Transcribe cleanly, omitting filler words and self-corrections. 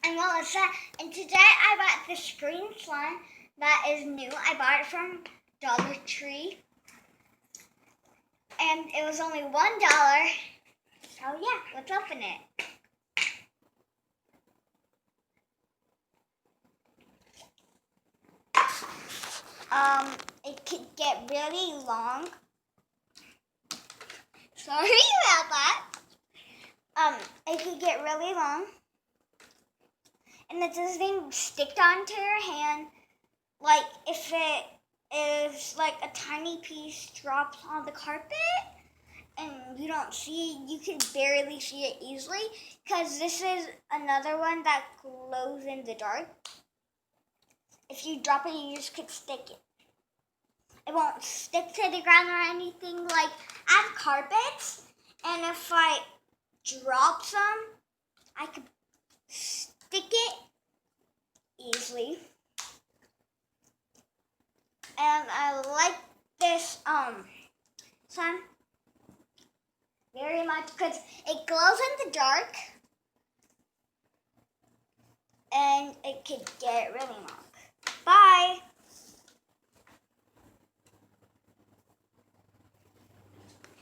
I'm Alyssa, and today I bought this green slime that is new. I bought it from Dollar Tree, and it was only $1. So yeah, let's open it. It could get really long. Sorry about that. It could get really long. And it doesn't stick onto your hand. Like if it is like a tiny piece drops on the carpet and you don't see it, you can barely see it easily, because this is another one that glows in the dark. If you drop it, you just could stick it. It won't stick to the ground or anything. Like I have carpets, and if I drop some, I could stick it easily. And I like this slime very much because it glows in the dark and it could get really long.